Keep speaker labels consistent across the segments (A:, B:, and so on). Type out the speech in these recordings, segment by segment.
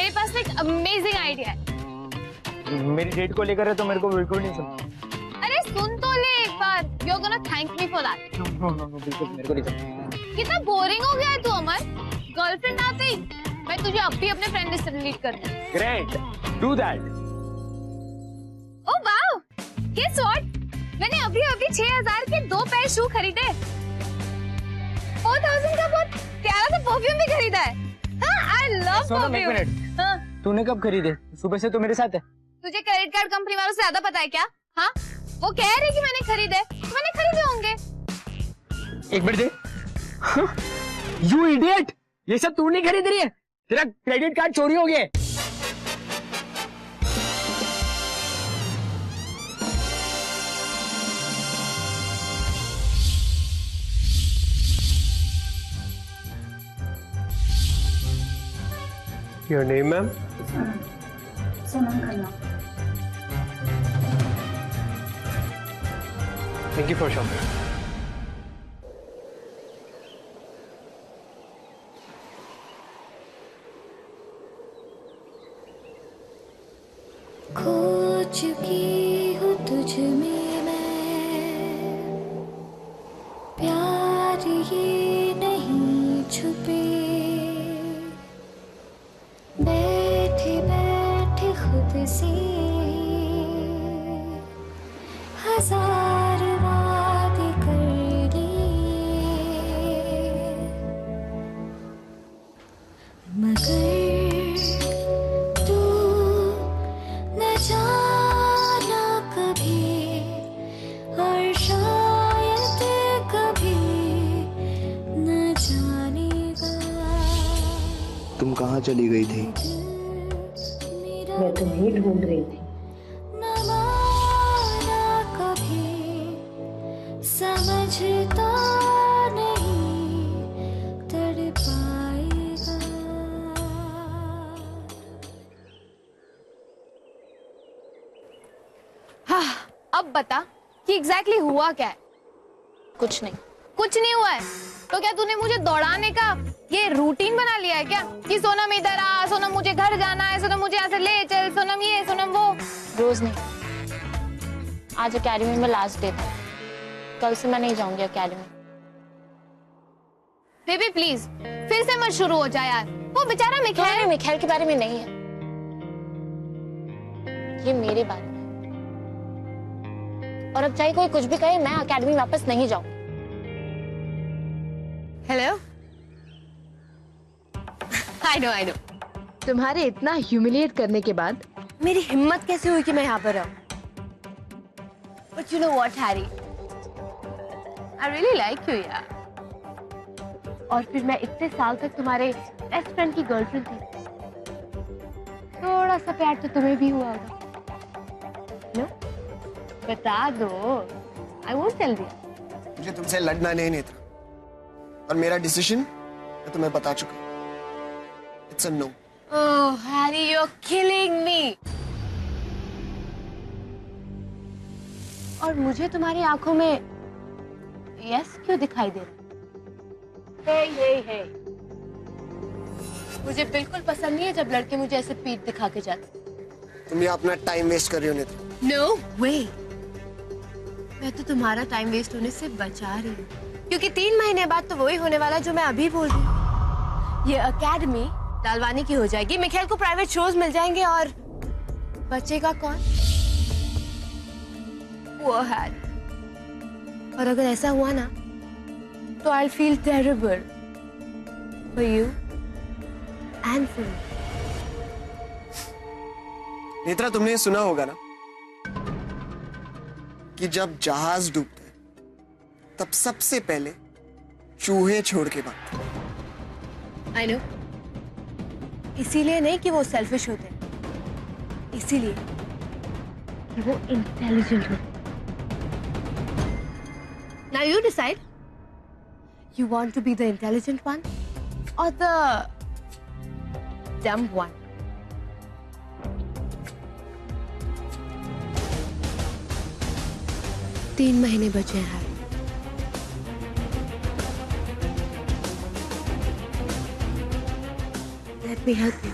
A: मेरे पास एक amazing idea है।
B: मेरी डेट को लेकर है तो मेरे को बिल्कुल नहीं सुन।
A: अरे सुन तो ले एक बार। You're gonna thank me for that.
B: No बिल्कुल मेरे को नहीं सुन।
A: कितना बोरिंग हो गया है तू अमर। गर्लफ्रेंड आते ही मैं तुझे अब भी अपने फ्रेंड लिस्ट से डिलीट कर दूँ।
B: Great, do that.
A: Oh wow, guess what? मैंने अभी 6000 के 2 पेयर शू खरीदे। 4000 का बहुत प्यारा सा परफ्यूम भी खरीदा है। हाँ, I love परफ्यूम। हाँ,
B: तूने कब खरीदे? सुबह से तो मेरे साथ है।
A: तुझे क्रेडिट कार्ड कंपनी वालों से ज्यादा पता है क्या? हाँ, वो कह रहे कि मैंने खरीदे, तो मैंने खरीदे होंगे।
B: एक बार दे। यू इडियट, ये सब तू नहीं खरीद रही है, तेरा क्रेडिट कार्ड चोरी हो गया।
C: Your name, ma'am?
D: Sonam Khanna.
C: Thank you for shopping.
D: खो चुकी हूँ तुझ में मैं, प्यार ये नहीं छुपे, बैठे बैठे खुद से हजार वादे कर लिए, मगर तू न जाना कभी और शायद कभी न जानेगा।
E: तुम कहाँ चली गई थी?
D: मैं तुम्हें ढूंढ रही थी। न माना कभी समझता नहीं तड़पाएगा।
A: हाँ, अब बता कि एग्जैक्टली हुआ क्या है?
F: कुछ नहीं।
A: कुछ नहीं हुआ है तो क्या तूने मुझे दौड़ाने का ये रूटीन बना लिया है क्या? कि सोनम इधर आ, सोनम मुझे घर जाना है, सोनम मुझे यहाँ से ले चल, सोनम ये सोनम वो।
F: रोज नहीं, आज एकेडमी में लास्ट डे था, कल से मैं नहीं जाऊंगी एकेडमी।
A: बेबी प्लीज फिर से मत शुरू हो जाए यार। वो बेचारा
F: मिखाइल के बारे में नहीं है, ये मेरे बारे में। और अब चाहे कोई कुछ भी कहे, मैं एकेडमी वापस नहीं जाऊंगी।
A: हेलो, आई नो
G: तुम्हारे इतना ह्यूमिलिएट करने के बाद
A: मेरी हिम्मत कैसे हुई कि मैं यहाँ पर रहूं? But you know what, Harry? I really like you, यार। और फिर मैं इतने साल तक तुम्हारे बेस्ट फ्रेंड की गर्लफ्रेंड थी, थोड़ा सा प्यार तो तुम्हें भी हुआ होगा। नो? बता दो, I won't tell you।
E: मुझे तुमसे लड़ना नहीं था, और मेरा डिसीजन मैं तुम्हें बता चुका। It's a no.
A: Oh, Harry, you're killing me। और मुझे तुम्हारी आंखों में यस क्यों दिखाई दे रहा? हे। मुझे बिल्कुल पसंद नहीं है जब लड़के मुझे ऐसे पीठ दिखा के जाते।
E: तुम ये अपना टाइम वेस्ट कर रही हो नेत्रा।
A: नो वे, मैं तो तुम्हारा टाइम वेस्ट होने से बचा रही हूँ, क्योंकि 3 महीने बाद तो वही होने वाला जो मैं अभी बोल रही हूँ। ये एकेडमी लालवानी की हो जाएगी, मिखाइल को प्राइवेट शोज मिल जाएंगे, और बचेगा कौन? वो हैरी। और अगर ऐसा हुआ ना तो I feel terrible for you and for me.
E: Netra, तुमने ये सुना होगा ना कि जब जहाज डूबता है तब सबसे पहले चूहे छोड़ के भागते।
A: आई नो, इसीलिए नहीं कि वो सेल्फिश होते हैं, इसीलिए कि वो इंटेलिजेंट होते हैं। Now you decide. You want to be the intelligent one or the dumb one? तीन महीने बचे हैं। Let me help you.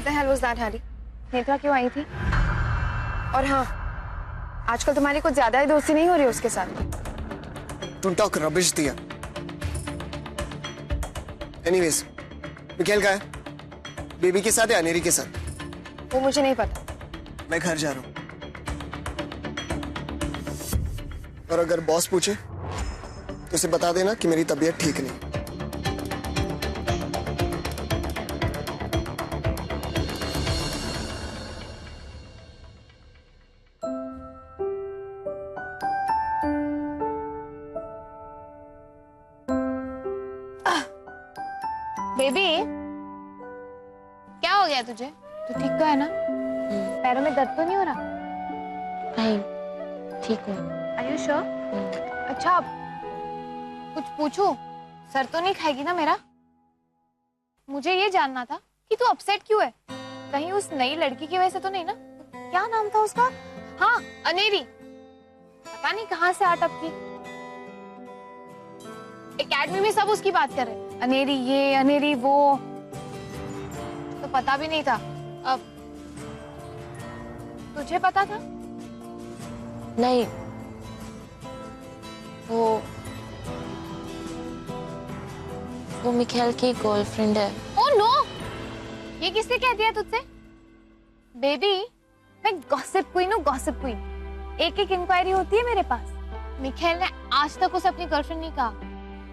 H: What the hell was that, Harry? Netra क्यों आई थी? और हाँ, आजकल तुम्हारी कुछ ज्यादा ही दोस्ती नहीं हो रही उसके साथ।
E: Don't talk rubbish, दिया। Anyways, मिकेल कहाँ है? बेबी के साथ या अनेरी के साथ?
H: वो मुझे नहीं पता।
E: मैं घर जा रहा हूँ। और अगर बॉस पूछे तो उसे बता देना कि मेरी तबीयत ठीक नहीं।
F: बेबी, क्या हो गया तुझे? तू ठीक तो है ना? पैरों में दर्द तो नहीं हो रहा? नहीं, ठीक हूँ। Are you sure? अच्छा, कुछ पूछूं? सर तो नहीं खाएगी ना मेरा? मुझे ये जानना था कि तू अपसेट क्यों है? कहीं उस नई लड़की की वजह से तो नहीं ना? क्या नाम था उसका? हाँ, अनेरी। पता नहीं कहाँ से आटप की। एकेडमी में सब उसकी बात कर रहे, अनेरी ये, अनेरी वो। तो पता भी नहीं था। अब तुझे पता था? नहीं, वो मिखेल की गर्लफ्रेंड है। Oh no! ये किसने कह दिया तुझसे? बेबी, मैं गॉसिप क्वीन हूँ, गॉसिप क्वीन। एक एक इंक्वायरी होती है मेरे पास। मिखेल ने आज तक उसे अपनी गर्लफ्रेंड नहीं कहा,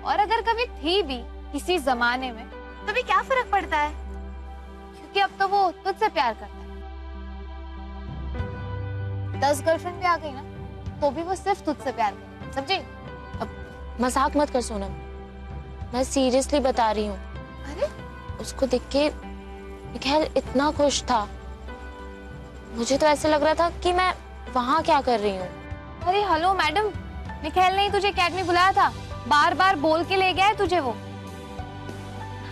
F: और अगर कभी थी भी किसी जमाने में, तो भी क्या फर्क पड़ता है? क्योंकि अब तो वो तुझसे प्यार करता है। 10 गर्लफ्रेंड भी आ गई ना, तो भी वो सिर्फ तुझसे प्यार करता है, समझी? अब मजाक मत कर सोनम, मैं सीरियसली बता रही हूँ। अरे, उसको देख के मिखेल इतना खुश था, मुझे तो ऐसे लग रहा था कि मैं वहाँ क्या कर रही हूँ। अरे हेलो मैडम, मिखेल ने ही तुझे एकेडमी बुलाया था, बार बार बोल के ले गया है तुझे वो।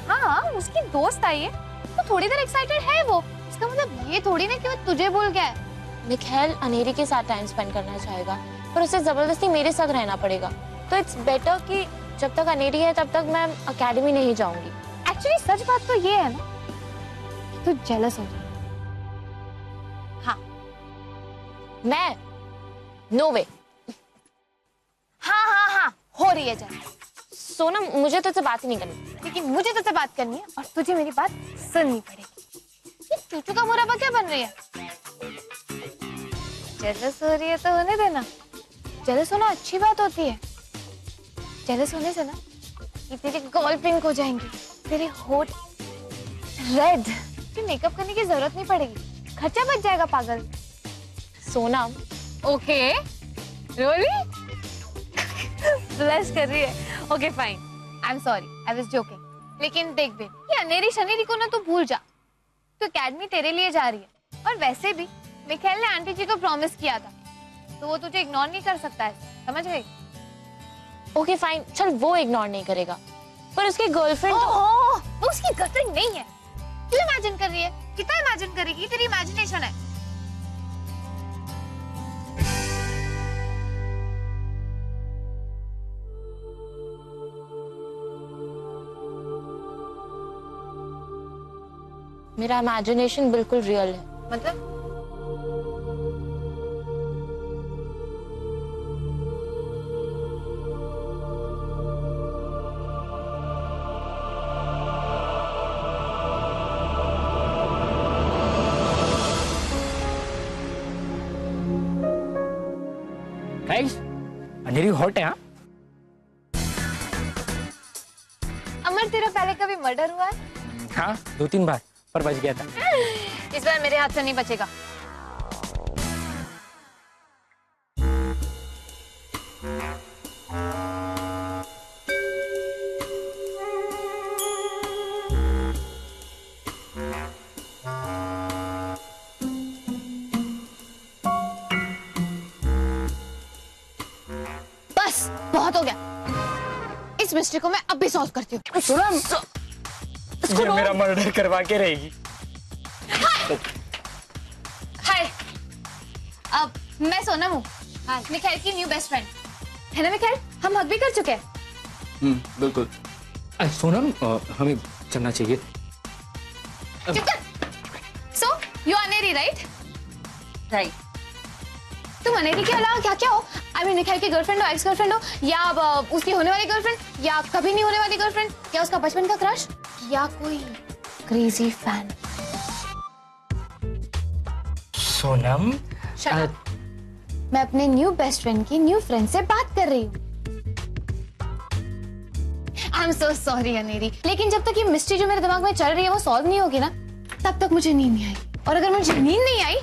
F: हाँ, उसकी दोस्त आई है तो थोड़ी देर एक्साइटेड है वो, इसका मतलब ये थोड़ी ना कि वो तुझे भूल गया है। मिखेल अनेरी के साथ टाइम स्पेंड करना चाहेगा, पर उसे जबरदस्ती मेरे साथ रहना पड़ेगा। तो इट्स बेटर कि जब तक अनेरी है तब तक मैं एकेडमी नहीं जाऊंगी। एक्चुअली सच बात तो ये है ना, तू जेलस हो रही। हाँ, मैं नो वे। हाँ हाँ हाँ, हो रही है जेलस। सोनम, मुझे तुझसे बात ही नहीं करनी, लेकिन मुझे तुझसे बात करनी है और तुझे मेरी बात सुननी पड़ेगी। ये चूचू का मुरब्बा क्या बन रही है? जेलस हो रही है तो होने देना। जेलस होना अच्छी बात होती है। जेलस होने से ना ये तेरी गर्लफ्रेंड हो जाएंगी, तेरे होठ रेड, फिर मेकअप करने की जरूरत नहीं पड़ेगी, खर्चा बच जाएगा पागल। Sonam, okay, really? ब्लश कर रही है। Okay fine, I am sorry, I was joking. लेकिन देख बे, ये अनेरी शनेरी को ना तू भूल जा, तो एकेडमी तेरे लिए जा रही है। और वैसे भी मिखेल ने आंटी जी को प्रॉमिस किया था, तो वो तुझे इग्नोर नहीं कर सकता है, समझ गई? ओके फाइन, चल वो इग्नोर नहीं करेगा, पर उसकी गर्लफ्रेंड वो उसकी गर्लफ्रेंड नहीं है। क्यों इमेजिन कर रही है? कितना इमेजिन करेगी? तेरी इमेजिनेशन है। मेरा इमेजिनेशन बिल्कुल रियल है। मतलब?
B: गाइस, अनेरी हॉट है। हाँ,
F: अमर, तेरा पहले कभी मर्डर हुआ है?
B: हाँ, 2-3 बार, पर बच गया था।
F: इस बार मेरे हाथ से नहीं बचेगा। बस बहुत हो गया, इस मिस्ट्री को मैं अब भी सॉल्व करती हूँ।
B: ये मेरा मर्डर करवा के रहेगी।
F: हाय, अब मैं सोनम हूँ, मिखेल की न्यू बेस्ट फ्रेंड, है ना मिखेल? हम हग भी कर चुके हैं।
B: बिल्कुल। सोनम, हमें चलना चाहिए।
F: चुप कर।
H: राइट?
F: राइट।
H: तुम अनेरी के अलावा क्या क्या हो? आई मीन निखिल की गर्लफ्रेंड हो, एक्स गर्लफ्रेंड हो, या उसकी होने वाली गर्लफ्रेंड, या कभी नहीं होने वाली गर्लफ्रेंड, या उसका बचपन का क्रश, या कोई क्रेजी फैन?
B: सोनम,
H: मैं अपने न्यू बेस्ट फ्रेंड की न्यू फ्रेंड से बात कर रही हूँ। आई एम सो सॉरी अनेरी, लेकिन जब तक ये मिस्ट्री जो मेरे दिमाग में चल रही है वो सॉल्व नहीं होगी ना, तब तक मुझे नींद नहीं आएगी। और अगर मुझे नींद नहीं आई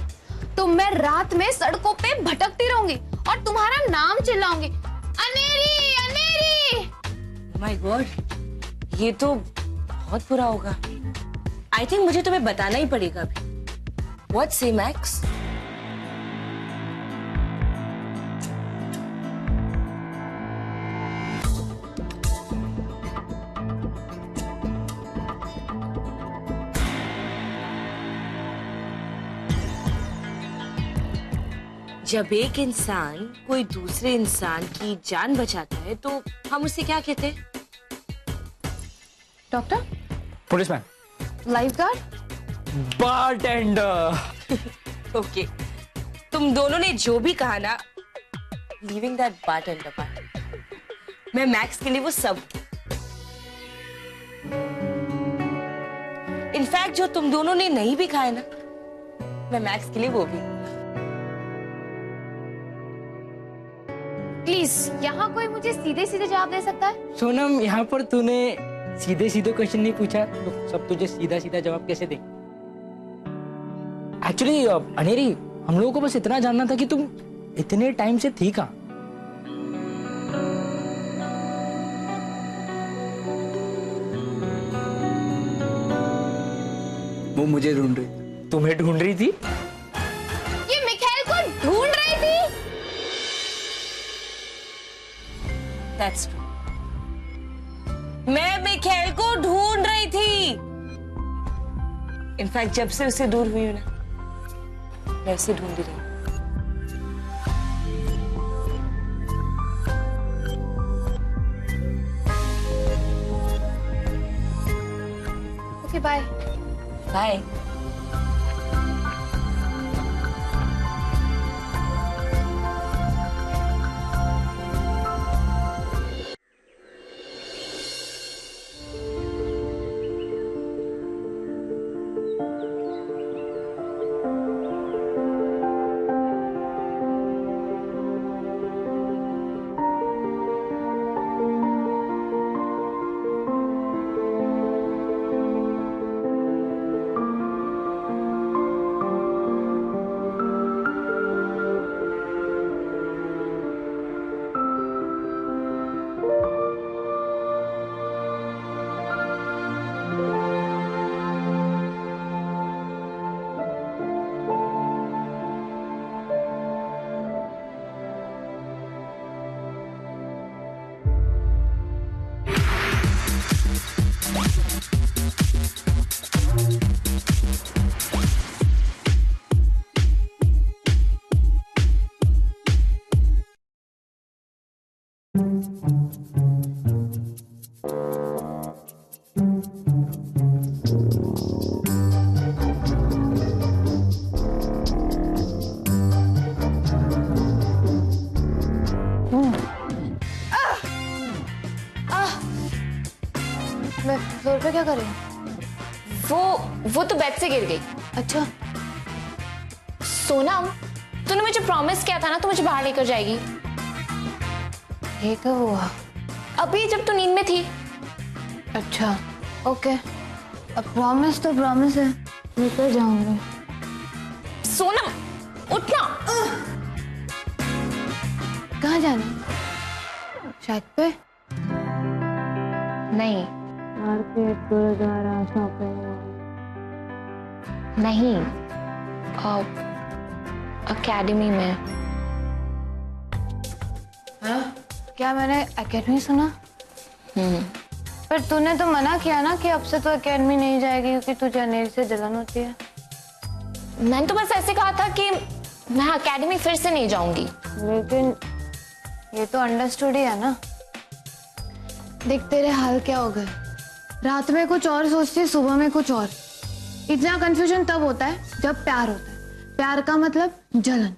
H: तो मैं रात में सड़कों पे भटकती रहूंगी और तुम्हारा नाम चिल्लाऊंगी, अनेरी अनेरी।
F: माय गॉड, ये तो बहुत बुरा होगा। आई थिंक मुझे तुम्हें बताना ही पड़ेगा अभी। What say Max? जब एक इंसान कोई दूसरे इंसान की जान बचाता है तो हम उसे क्या कहते हैं?
H: Doctor,
B: policeman,
H: life guard,
B: bartender.
F: Okay, तुम दोनों ने जो भी कहा ना, लीविंग दैट बारटेंडर पार्ट, मैं मैक्स के लिए वो सब। इनफैक्ट जो तुम दोनों ने नहीं भी खाया ना, मैं मैक्स के लिए वो भी।
H: प्लीज, यहाँ कोई मुझे सीधे सीधे जवाब दे सकता है?
B: सोनम, यहाँ पर तूने सीधे सीधे क्वेश्चन नहीं पूछा तो सब तुझे सीधा सीधा जवाब कैसे दे? एक्चुअली अनेरी, हम लोगों को बस इतना जानना था कि तुम इतने टाइम से थी कहाँ?
E: वो मुझे ढूंढ रही थी।
B: तुम्हें ढूंढ रही थी?
H: ये मिखाइल को ढूंढ रही थी?
F: That's true. मैं मिखाइल को ढूंढ रही थी। इनफैक्ट जब से उससे दूर हुई हूं ना, मैं उसे ढूंढ ही रही हूं।
H: Okay, bye.
F: बाय।
H: मैं फ्लोर पे क्या कर रही हूँ?
F: वो तो बेड से गिर गई।
H: अच्छा,
F: सोनम, तूने मुझे प्रॉमिस किया था ना, तू मुझे बाहर लेकर जाएगी।
H: ये कब हुआ?
F: अभी जब तू नींद में थी।
H: अच्छा, ओके। अब प्रॉमिस तो प्रॉमिस है, लेकर जाऊंगी।
F: सोनम, उठना।
H: कहाँ जाना? शायद पे?
F: नहीं
H: मार्केट, गुरुद्वारा, शॉपिंग।
F: नहीं, अकेडमी में।
H: हाँ? क्या मैंने एकेडमी सुना? पर तूने तो मना किया ना कि अब से तो एकेडमी नहीं जाएगी क्योंकि तुझे अनेरी से जलन होती है।
F: मैंने तो बस ऐसे कहा था कि मैं एकेडमी फिर से नहीं जाऊंगी।
H: लेकिन ये तो अंडरस्टूड ही है ना। देख तेरे हाल क्या हो गए, रात में कुछ और सोचती है, सुबह में कुछ और। इतना कंफ्यूजन तब होता है जब प्यार होता है, प्यार का मतलब जलन।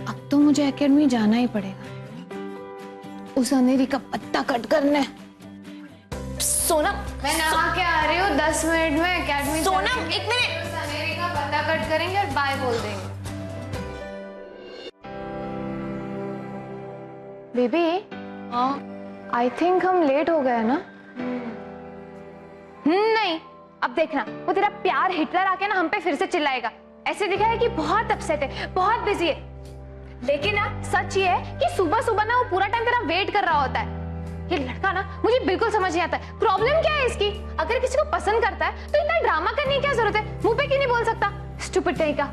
H: अब तो मुझे एकेडमी जाना ही पड़ेगा, उस अंधेरी का पत्ता कट करने।
F: सोनम,
H: मैं नहा के आ रही हूँ 10 मिनट में एकेडमी।
F: सोनम, एक मिनट।
H: उस अंधेरी का पत्ता कट करेंगे और बाय बोल देंगे। बेबी, आई थिंक हम लेट हो गए ना। नहीं, अब देखना वो तेरा प्यार हिटलर आके ना हम पे फिर से चिल्लाएगा। ऐसे दिखा है कि बहुत अपसेट है, बहुत बिजी है, लेकिन ना सच ये है कि सुबह सुबह ना वो पूरा टाइम तेरा वेट कर रहा होता है। ये लड़का ना मुझे बिल्कुल समझ नहीं आता है, प्रॉब्लम क्या है इसकी? अगर किसी को पसंद करता है तो इतना ड्रामा करने की क्या जरूरत है? मुंह पे क्यों नहीं बोल सकता? स्टूपिड कहीं का।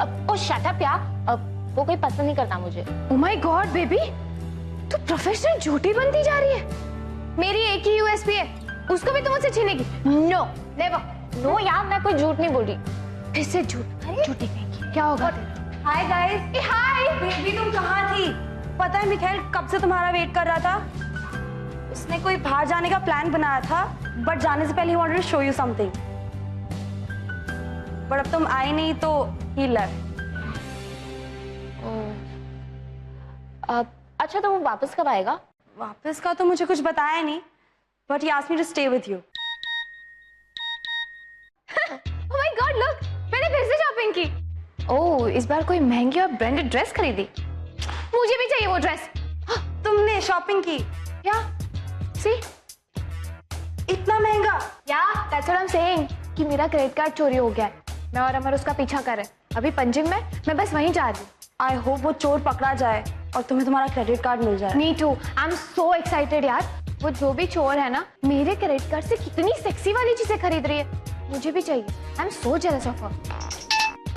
F: अब ओ शट अप यार, अब वो कोई पसंद नहीं करता मुझे।
H: ओह माय गॉड बेबी, तू प्रोफेशनल झूठी बनती जा रही है। मेरी एक ही यूएसपी है, उसको भी तुम मुझसे छीनेगी? No never.
F: नो यार, मैं कोई झूठ नहीं बोल रही।
H: फिर से झूठ, झूठी कहेंगी। क्या होगा तेरा?
I: Hi guys.
H: हाय
I: बेबी, तुम कहाँ थी? पता है मिखाइल कब से तुम्हारा वेट कर रहा था। उसने कोई बाहर जाने का प्लान बनाया था, बट जाने से पहले ही wanted to show you something. But अब तुम आए नहीं तो ही लेफ्ट।
F: अब अच्छा, तो वो वापस कब आएगा?
I: वापस का तो मुझे कुछ बताया नहीं, but he asked me to stay with you.
H: Oh my god, look, मैंने फिर से शॉपिंग की। ओह, इस बार कोई महंगी और ब्रांडेड ड्रेस खरीदी। मुझे भी चाहिए वो ड्रेस।
I: तुमने शॉपिंग की?
H: क्या? सी,
I: इतना महंगा?
H: या that's what I am saying कि मेरा क्रेडिट कार्ड चोरी हो गया है। मैं और अमर उसका पीछा कर रहे हैं अभी पंजिम में। मैं बस वहीं जा रही हूँ।
I: आई होप वो चोर पकड़ा जाए और तुम्हें तुम्हारा क्रेडिट कार्ड मिल जाए।
H: Me too, I am so excited यार। वो जो भी चोर है ना, मेरे क्रेडिट कार्ड से कितनी सेक्सी वाली चीजें खरीद रही है। मुझे भी चाहिए। I am so jealous of her.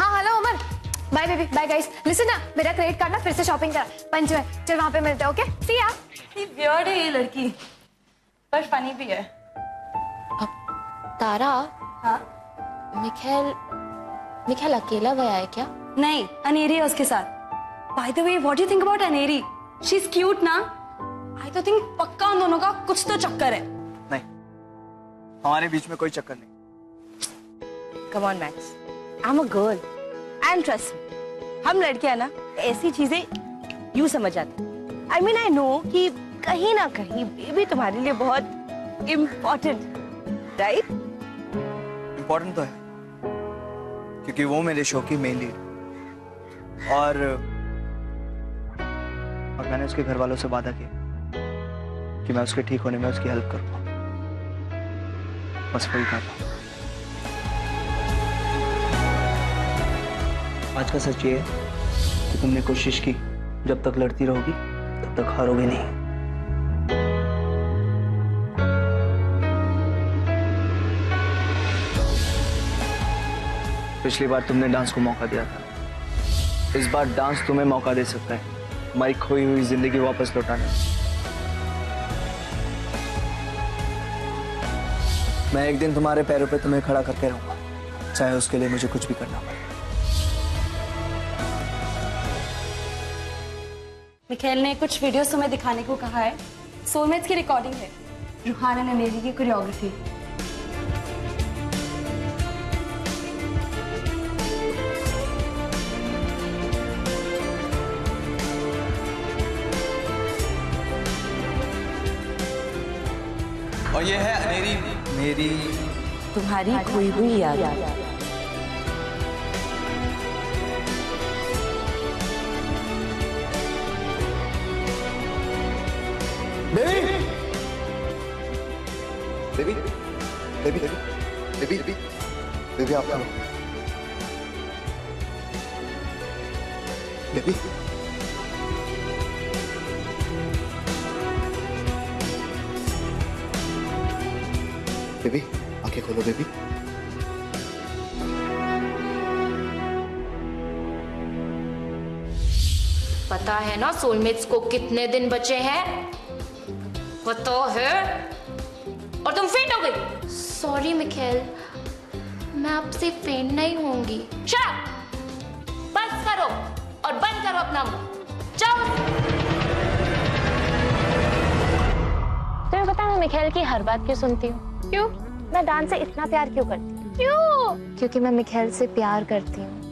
H: हाँ hello Amar, bye baby, bye guys. Listen ना, मेरा क्रेडिट कार्ड ना फिर से शॉपिंग करा पंच में। चल वहां पे मिलते हैं, ओके? सी या।
I: इतनी वियर्ड है ये लड़की, पर फनी भी है।
F: तारा,
I: हाँ?
F: मिखाइल अकेला गया है क्या?
I: नहीं, अनेरी है उसके साथ। By the way, what do you think about Aneri? She is cute ना? आई तो थिंक पक्का उन दोनों का कुछ तो चक्कर है।
E: नहीं, हमारे बीच में कोई चक्कर नहीं।
I: Come on max, I am a girl and trust me, हम लड़कियां ना ऐसी चीजें यूं समझ जाते। आई मीन आई नो कि कहीं ना कहीं बेबी तुम्हारे लिए बहुत इम्पोर्टेंट, राइट?
E: इम्पोर्टेंट तो है, क्योंकि वो मेरे शो की मेन लीड और मैंने उसके घर वालों से वादा किया कि मैं उसके ठीक होने में उसकी हेल्प करूंगा। बस वही कर रहा हूं। आज का सच ये है कि तुमने कोशिश की, जब तक लड़ती रहोगी तब तक हारोगे नहीं। पिछली बार तुमने डांस को मौका दिया था, इस बार डांस तुम्हें मौका दे सकता है हमारी खोई हुई जिंदगी वापस लौटाने। मैं एक दिन तुम्हारे पैरों पे तुम्हें खड़ा करके रहूंगा, चाहे उसके लिए मुझे कुछ भी करना पड़े।
I: मिखाइल ने कुछ वीडियोस तुम्हें दिखाने को कहा है। सोलमेट्स की रिकॉर्डिंग है, रूहान एंड अनेरी की कोरियोग्राफी।
E: और ये है अनेरी, मेरी
I: तुम्हारी खोई हुई याद।
E: Baby baby baby baby baby baby आप करो बेबी। बेबी आंखें खोलो बेबी।
F: पता है ना सोलमेट्स को कितने दिन बचे हैं? पता है? और तुम फेंट हो गई। सॉरी मिखाइल, मैं आपसे फेंट नहीं होंगी। Shut up! बस करो और बंद करो अपना मुंह। जाओ। तुम्हें पता है मैं मिखाइल की हर बात क्यों सुनती हूँ? क्यों? मैं डांस से इतना प्यार क्यों करती हूँ? क्यों? क्योंकि मैं मिखाइल से प्यार करती हूँ।